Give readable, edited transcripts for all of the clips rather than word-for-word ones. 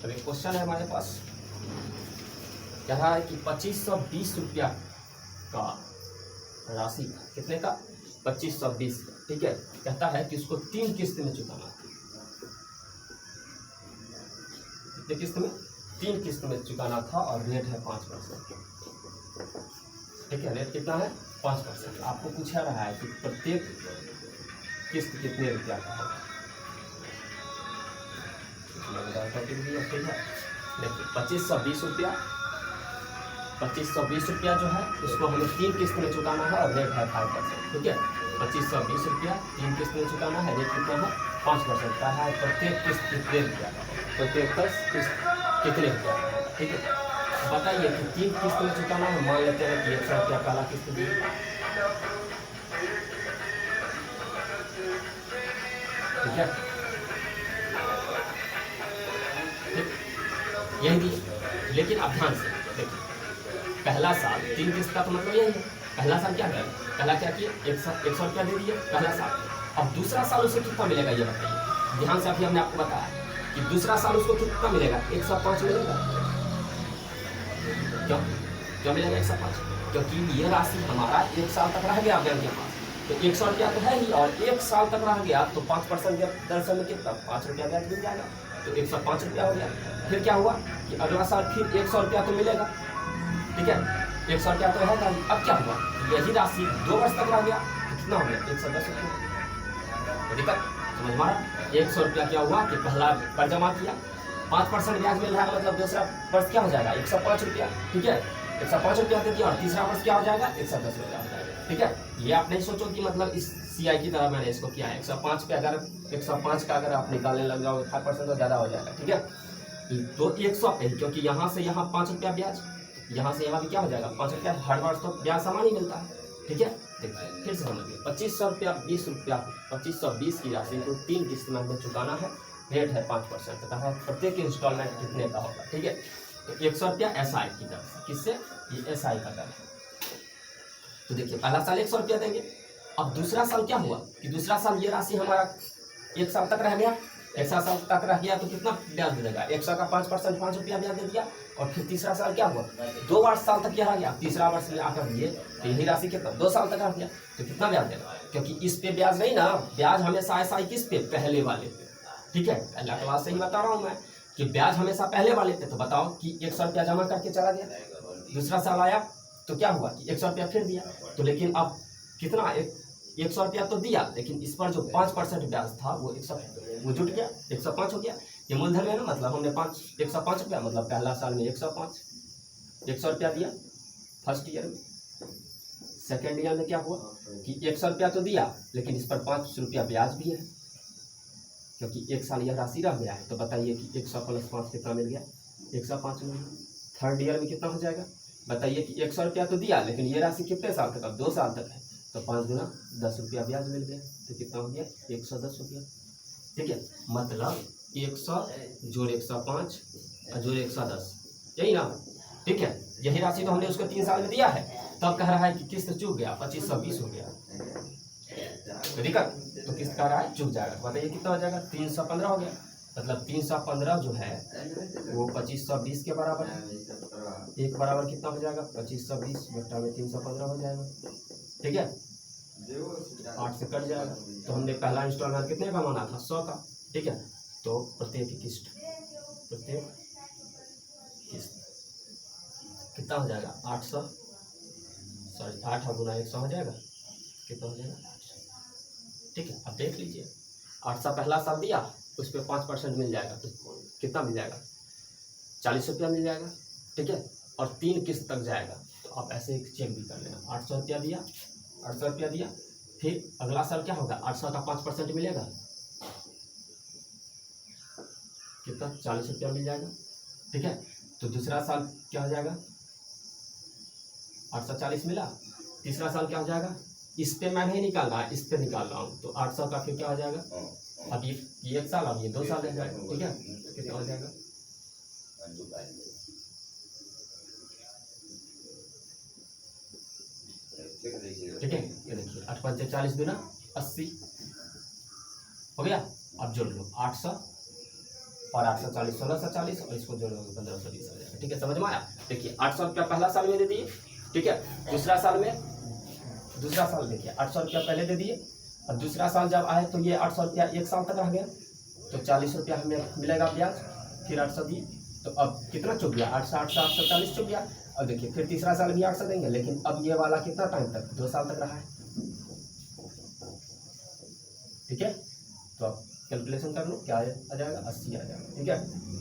अब एक क्वेश्चन है हमारे पास, कह रहा है कि 2520 रुपया का राशि का, कितने का 2520, ठीक है। कहता है कि उसको 3 किस्त में चुकाना था। कितने किस्त में? 3 किस्त में चुकाना था और रेट है 5%, ठीक है। रेट कितना है? 5%। आपको पूछा रहा है कि प्रत्येक किस्त कितने रुपया का होगा। ठीक है, देखिए 2520 रुपया, 2520 रुपया जो है उसको हमें 3 किस्त में चुकाना है और रेट है 5%, ठीक है। 2520 रुपया 3 किस्त में चुकाना है, रेट कितना है? 5% का है। प्रत्येक किस्त कितने रुपया का होगा? प्रत्येक किस्त कितने रुपया का होगा, ठीक है। बताइए कि 3 किस्त में चुकाना है, मान लेते हैं कि 100 रुपया पहला किस्त दिए, ठीक है, यही दिए। लेकिन अब ध्यान से देखिए, पहला साल 3 किस्त का तो मतलब यही है। पहला साल क्या करें? पहला क्या किए? 100 रुपया दे दिए पहला साल। अब दूसरा साल उसे कितना मिलेगा ये बताइए। ध्यान से अभी हमने आपको बताया कि दूसरा साल उसको कितना मिलेगा? 105 मिलेगा। क्यों क्यों मिलेगा 105? क्योंकि ये राशि हमारा 1 साल तक रह गया बैंक के पास, तो 100 रुपया तो है ही, और 1 साल तक रह गया तो 5% दर से में कितना? 5 रुपया ब्याज मिल जाएगा, तो 105 रुपया हो गया। फिर क्या हुआ कि अगला साल फिर 100 रुपया तो मिलेगा, ठीक है, 100 रुपया तो है। अब क्या हुआ? यही राशि 2 वर्ष तक रह गया, तो कितना हो गया? 110 रुपया। दिक्कत समझ में आ रहा? 100 रुपया क्या हुआ कि पहला पर जमा किया, 5% ब्याज मिल रहा है, मतलब दूसरा वर्ष क्या हो जाएगा? 105 रुपया, ठीक है, 105 रुपया दे दिया, और तीसरा वर्ष क्या हो जाएगा? 110 रुपया हो जाएगा, ठीक है। ये आप नहीं सोचो कि मतलब इस CI की तरह मैंने इसको किया है। 105 पे अगर 105 का अगर आप निकालने लग जाओगे 5% तो ज़्यादा हो जाएगा, ठीक है। तो 100 पे, क्योंकि यहाँ से यहाँ 5 रुपया ब्याज, यहाँ से यहाँ भी क्या हो जाएगा? 5 रुपया। हर वर्ष तो ब्याज समान ही मिलता है, ठीक है। देखिए फिर से समझिए, 2520 रुपया 2520 की राशि को 3 किस्त में हमें चुकाना है, रेट है 5% का है। प्रत्येक इंस्टॉलमेंट कितने का होगा, ठीक है। तो 100 रुपया SI की दर से, किससे? ये SI का दर है। तो देखिए पहला साल 100 रुपया देंगे। अब दूसरा साल क्या हुआ कि दूसरा साल ये राशि हमारा 1 साल तक रह गया, 1 साल तक रह गया, तो कितना ब्याज देगा? 100 का 5%, 5 रुपया ब्याज दे दिया। और फिर तीसरा साल क्या हुआ? 2 वर्ष साल तक यह रह गया, तीसरा वर्ष में आकर दिए तो यही राशि कितना? 2 साल तक रह गया, तो कितना ब्याज देगा? क्योंकि इस पे ब्याज नहीं ना, ब्याज हमेशा SI किस पे? पहले वाले पे, ठीक है। पहला तो बात सही बता रहा हूँ मैं कि ब्याज हमेशा पहले वाले पे। तो बताओ कि 100 रुपया जमा करके चला गया, दूसरा साल आया तो क्या हुआ कि 100 रुपया फिर दिया, तो लेकिन अब कितना? 100 रुपया तो दिया, लेकिन इस पर जो 5% ब्याज था वो 100 वो जुट गया, 105 हो गया। ये मूलधन है ना, मतलब हमने 105 रुपया, मतलब पहला साल में 100 रुपया दिया फर्स्ट ईयर में। सेकेंड ईयर में क्या हुआ कि 100 रुपया तो दिया, लेकिन इस पर 5 रुपया ब्याज भी है, क्योंकि 1 साल यह राशि रह गया है। तो बताइए कि 100 + 5 कितना मिल गया? 105 मिल गया। थर्ड ईयर में कितना हो जाएगा? बताइए कि 100 रुपया तो दिया, लेकिन ये राशि कितने साल तक? अब 2 साल तक है, तो 5 गुना 10 रुपया ब्याज मिल गया, तो कितना हो गया? 110 रुपया, ठीक है। मतलब 100 जोड़ 105 जोड़ 110, यही ना, ठीक है। यही राशि तो हमने उसको 3 साल में दिया है, तब कह रहा है कि किस्त चूक गया, 2520 हो गया। तो दिक्कत, तो किस्त कह रहा है चूक जाएगा। बताइए कितना हो जाएगा? 315 हो गया। मतलब 315 जो है वो 2520 के बराबर है। एक बराबर कितना हो जाएगा? 2520 बटा में 315 हो जाएगा, ठीक है। 8 से कट जाएगा। तो हमने पहला इंस्टॉलमेंट कितने का माना था? 100 का, ठीक है। तो प्रत्येक किस्त कितना हो जाएगा? 800, सॉरी 8 गुना 100 हो जाएगा, कितना हो जाएगा? 800, ठीक है। अब देख लीजिए, 800 पहला साल दिया, उस पर 5% मिल जाएगा, तो कितना मिल जाएगा? 40 रुपया मिल जाएगा, ठीक है। और 3 किस्त तक जाएगा, तो आप ऐसे एक चेक भी कर लेना। 800 रुपया दिया, 800 रुपया दिया, फिर अगला साल क्या होगा? 800 का 5% मिलेगा, कितना? 40 रुपया मिल जाएगा, ठीक है। तो दूसरा साल क्या हो जाएगा? 840 मिला। तीसरा साल क्या हो जाएगा? इस पे मैं नहीं निकाल रहा, इस पे निकाल रहा हूँ, तो 800 का फिर क्या हो जाएगा? अब ये 1 साल, अब ये 2 साल लग जाएगा, ठीक है। कितना हो जाएगा? ठीक है, ये देखिए 8 × 40 गुना 80 हो गया। अब जोड़ लो 800 और 840 1640 और इसको जोड़ोगे 1520 हो जाएगा। ठीक है, समझ में आया। देखिए 800 रुपया पहला साल में दे दिए, ठीक है, दूसरा साल देखिए 800 रुपया पहले दे दिए, और दूसरा साल जब आए तो ये 800 रुपया 1 साल तक रह गया, तो 40 रुपया हमें मिलेगा ब्याज, फिर 800 दिए, तो अब कितना चुक गया, 840 चुक गया। अब देखिए फिर तीसरा साल भी 800 देंगे, लेकिन अब ये वाला कितना टाइम तक, 2 साल तक रहा है। ठीक है, तो अब कैलकुलेशन कर लो, क्या आ जाएगा, 80 आ जाएगा। ठीक है,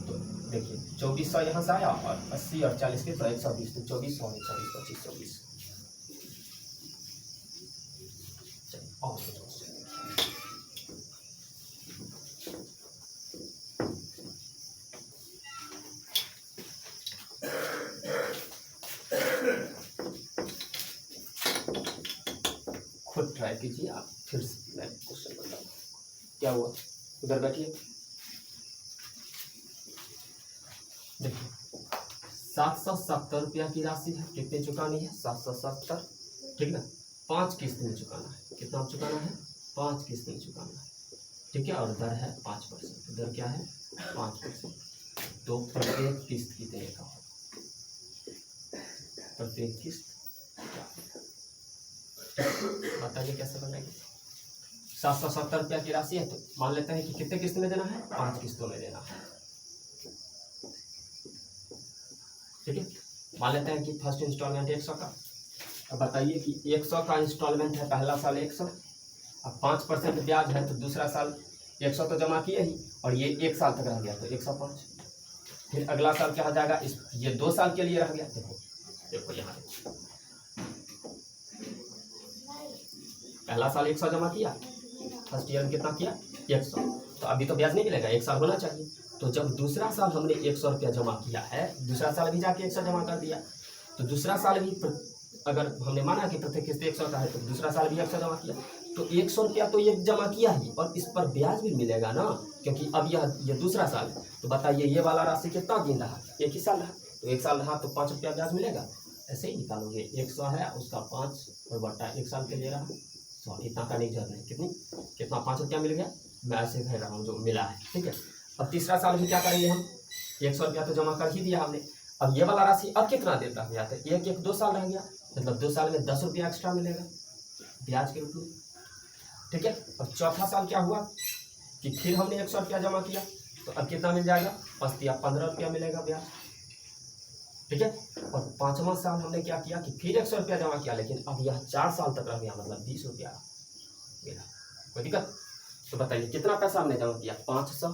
तो देखिए 2400 यहाँ से आया, और 80 और 40 के तो 120, तो 2400 120 25 24। और खुद ट्राई कीजिए आप, फिर मैं क्वेश्चन बताऊँ क्या हुआ। उधर बैठिए, देखिए 770 रुपया की राशि है, कितने चुकानी है, 770, ठीक ना, 5 किस्त में चुकाना है। कितना चुकाना है, 5 किस्त में चुकाना है। ठीक है, और दर है 5%। दर क्या है, 5%। तो प्रत्येक किस्त कितने का होगा, प्रत्येक किस्त बताइए कैसे बनाएंगे। 770 रुपया की राशि है, तो मान लेते हैं कि कितने किस्त में देना है, 5 किस्तों में देना है। ठीक है, मान लेते हैं कि फर्स्ट इंस्टॉलमेंट 100 का। अब बताइए कि 100 का इंस्टॉलमेंट है, पहला साल 100, अब 5% ब्याज है, तो दूसरा साल 100 तो जमा किए ही, और ये 1 साल तक रह गया तो 105। फिर अगला साल क्या हो जाएगा, ये 2 साल के लिए रह गया। देखो यहाँ पहला साल 100 जमा किया, फर्स्ट ईयर में कितना किया, 100, तो अभी तो ब्याज नहीं मिलेगा, 1 साल होना चाहिए। तो जब दूसरा साल हमने 100 रुपया जमा किया है, दूसरा साल भी जाके 100 जमा कर दिया, तो दूसरा साल भी अगर हमने माना कि प्रत्येक किस्त 100 का है, तो दूसरा साल भी 100 जमा किया, तो 100 रुपया तो ये जमा किया ही, और इस पर ब्याज भी मिलेगा ना, क्योंकि अब ये दूसरा साल है। तो बताइए ये वाला राशि कितना दिन रहा, 1 ही साल रहा, तो 1 साल रहा तो 5 रुपया ब्याज मिलेगा। ऐसे ही निकालोगे, 100 है उसका 5 और बटा 1 साल के लिए रहा, तो इतना करने की जरूरत नहीं। कितना 5 रुपया मिल गया, मैं ऐसे कह रहा हूँ जो मिला है। ठीक है, अब तीसरा साल भी क्या करेंगे हम, 100 रुपया तो जमा कर ही दिया हमने, अब ये वाला राशि अब कितना दिन रह गया, तो 2 साल रह गया, मतलब 2 साल में 10 रुपया एक्स्ट्रा मिलेगा ब्याज के रूप में। ठीक है, अब चौथा साल क्या हुआ कि फिर हमने 100 रुपया जमा किया, तो अब कितना मिल जाएगा, 15 रुपया मिलेगा ब्याज। ठीक है, और 5वां साल हमने क्या किया कि फिर 100 रुपया जमा किया, लेकिन अब यह 4 साल तक रह गया, मतलब 20 रुपया मिला। कोई दिक्कत, तो बताइए कितना पैसा हमने जमा किया, 500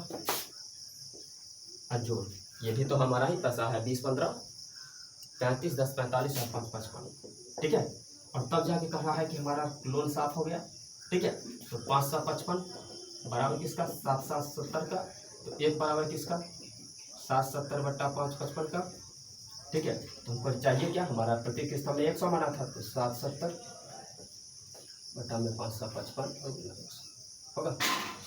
और जोड़, ये भी तो हमारा ही पैसा है, 20 15 35 10 45 और 5 55। ठीक है, और तब जाके कह रहा है कि हमारा लोन साफ हो गया। ठीक है, तो 555 बराबर किसका, 770 का, तो 1 बराबर किसका, 770 बटा 5 55 का। ठीक है, तो हमको चाहिए क्या, हमारा प्रत्येक किस्त हमने 100 माना था, तो 770 बटा में 555 होगा।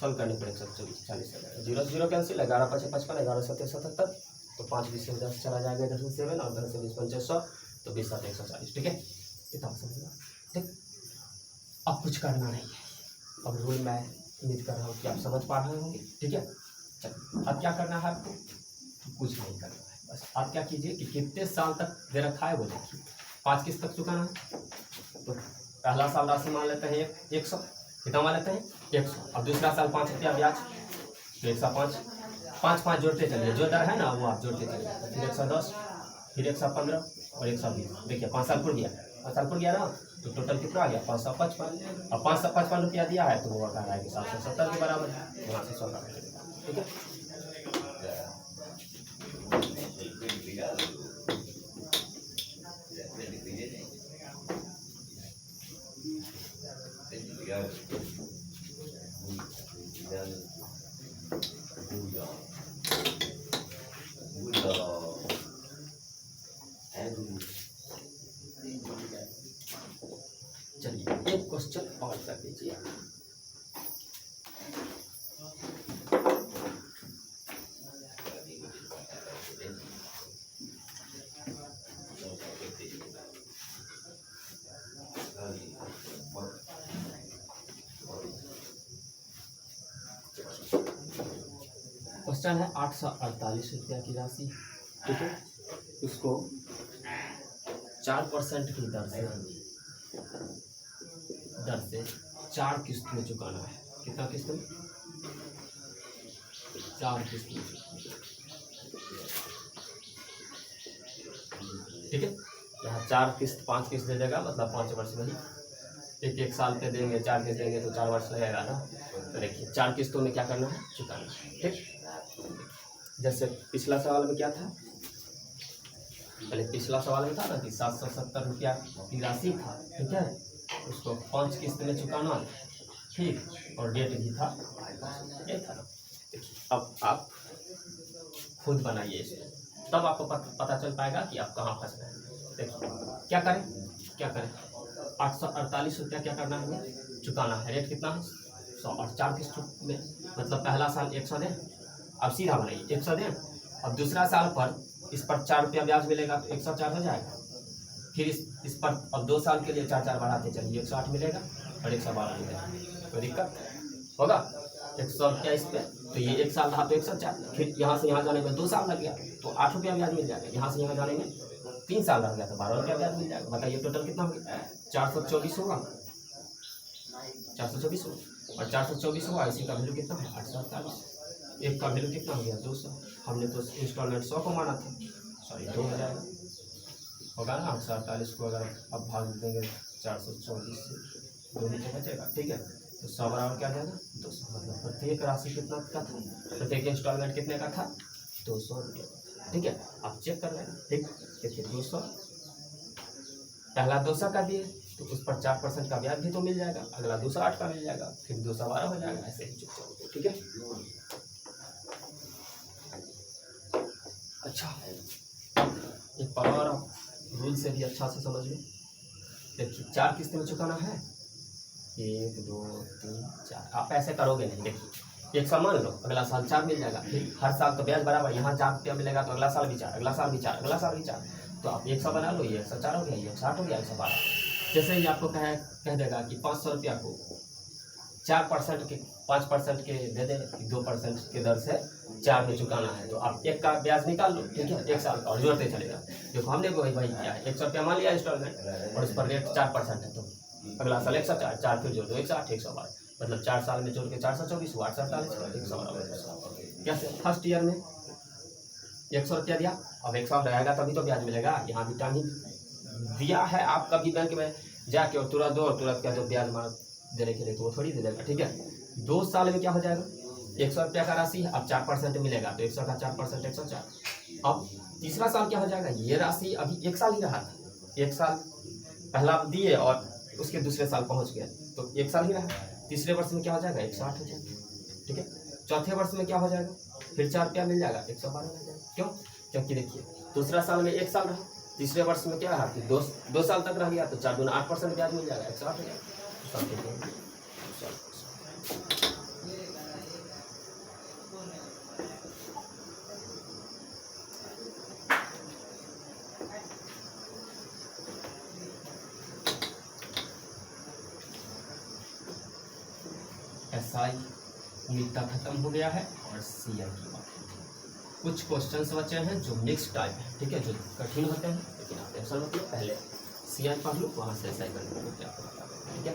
सॉल्व करने पर 140 0 0 कैंसिल, 11 5 55, 11 7 77, तो 5 20 से 10 चला जाएगा, 10 से 7 और 10 से 20 500, तो 20 7 140। ठीक है, इतना समझना। ठीक, अब कुछ करना नहीं है, अब रूल मैं उम्मीद कर रहा हूँ कि आप समझ पा रहे होंगे। ठीक है, चलिए अब क्या करना है आपको, कुछ नहीं करना है, बस आप क्या कीजिए कि कितने साल तक दे रखा है वो देखिए, 5 किस्त तक चुकाना है, तो पहला साल राशि मान लेते हैं 100, कितना मान लेते हैं 100, और दूसरा साल 5 रुपया ब्याज, तो 105, 5 जोड़ते चलिए, जो दर है ना वो आप जोड़ते चलिए, फिर 110, फिर 115 और 120। देखिए 5 साल पुर गया, 5 साल पुर गया ना, तो टोटल कितना आ गया, 555, और 555 रुपया दिया है, तो वो कह रहा है कि 770 के बराबर है, वहाँ से 100 का। ठीक है, चलिए एक क्वेश्चन और कर दीजिए। क्वेश्चन है 848 रुपया की राशि, ठीक है, उसको 4% की दर से 4 किस्त में चुकाना है। कितना किस्त में? 4 किस्त में, ठीक है। यहाँ 4 किस्त 5 किस्त दे देगा, मतलब 5 वर्ष में ही एक साल पे देंगे, 4 किस्त देंगे तो 4 वर्ष लगेगा ना। तो देखिए 4 किस्तों में क्या करना है, चुकाना है, ठीक। जैसे पिछला सवाल में क्या था, पहले पिछला सवाल में था ना कि 770 रुपया की राशि था, ठीक है, उसको 5 किस्त में चुकाना, ठीक, और डेट भी था, ये था ना। देखिए अब आप खुद बनाइए इसको, तब आपको पता चल पाएगा कि आप कहाँ फंस रहे हैं। देखिए क्या करें, 848 रुपया क्या करना है, चुकाना है। रेट कितना है, 100, और 4 किस्त में, मतलब पहला साल 100 दें, अब सीधा बनाइए 100 दें, अब दूसरा साल पर इस पर 4 रुपया ब्याज मिलेगा तो 104 हो जाएगा। फिर इस पर अब 2 साल के लिए 4 बढ़ाते चलिए, 108 मिलेगा और 112 मिलेगा। कोई दिक्कत होगा? 100 रुपया इस पे, तो ये 1 साल रहा तो 104, फिर यहाँ से यहाँ जाने में 2 साल लग गया तो 8 रुपया ब्याज मिल जाएगा। यहाँ से यहाँ जाने में 3 साल रह गया तो 12 रुपया ब्याज मिल जाएगा। बताइए टोटल कितना हो गया, 424 होगा, 424 होगा, और 424 होगा, इसी का वैल्यू कितना है, 848। एक का वैल्यू कितना हो गया, 200। हमने तो इंस्टॉलमेंट 100 को माना था, सॉरी 2 हो जाएगा, होगा ना। 848 को अगर अब भाग देंगे 424 से, 2 नीचे बचेगा, ठीक है, तो 100 बराबर क्या आ जाएगा, 200। मतलब प्रत्येक राशि कितना का था, प्रत्येक इंस्टॉलमेंट कितने का था, 200 रुपये, ठीक है। आप चेक कर लेना, ठीक। देखिए 200, पहला 200 का दिए तो उस पर 4% का ब्याज भी तो मिल जाएगा, अगला 208 का मिल जाएगा, फिर 212 हो जाएगा, ऐसे ही चुप, ठीक है। अच्छा, एक पावर आप रूल से भी अच्छा से समझ लो। देखिए 4 किस्त में चुकाना है, 1 2 3 4, आप ऐसे करोगे नहीं। देखिए 100 मान लो, अगला साल 4 मिल जाएगा, फिर हर साल तो ब्याज बराबर, यहाँ 4 रुपया मिलेगा तो अगला साल भी 4, अगला साल भी 4, अगला साल भी 4, तो आप 100 बना लो, ये 104 हो गया, ये 108 हो गया, 112। जैसे ही आपको कह देगा कि 500 रुपया को 4% के 5% के दे दे, 2% के दर से 4 में चुकाना है, तो आप 1 का ब्याज निकाल लो, ठीक है, 1 साल का, और जोड़ते चलेगा। देखो हमने वही किया है, 100 रुपया मान लिया इंस्टॉलमेंट, और उस पर रेट 4% है, तो अगला साल 104, 4 फिर जोड़ दो, 108, 112, मतलब 4 साल में जोड़ के 424 हुआ, 848, 100। कैसे फर्स्ट ईयर में 100 रुपया दिया, अब 100 रहेगा तभी तो ब्याज मिलेगा। यहाँ भी टाइम दिया है, आप कभी बैंक में जाके और तुरंत दो और तुरंत क्या तो ब्याज मार देने के लिए तो वो थोड़ी दे देगा, ठीक है। 2 साल में क्या हो जाएगा, 100 रुपया का राशि है, अब 4% मिलेगा तो 100 का 4%, 104। अब तीसरा साल क्या हो जाएगा, ये राशि अभी 1 साल ही रहा था, 1 साल पहला दिए और उसके दूसरे साल पहुंच गया तो 1 साल ही रहा। तीसरे वर्ष में क्या हो जाएगा, 108 हो जाएगा, ठीक है। चौथे वर्ष में क्या हो जाएगा, फिर 4 रुपया मिल जाएगा, 112 हो जाएगा। क्यों? क्योंकि देखिए दूसरा साल में 1 साल रहा, तीसरे वर्ष में क्या रहा कि 2 साल तक रह गया तो 4 दूना 8% ब्याज मिल जाएगा, 108 हो जाएगा। SI उम्मीद का खत्म हो गया है और CI की बात। कुछ क्वेश्चंस बचे हैं जो मिक्स टाइप है, ठीक है, जो कठिन होते हैं, लेकिन आप टेंशन मत लो, पहले CI पढ़ लो, वहाँ से SI करने को क्या, ठीक है।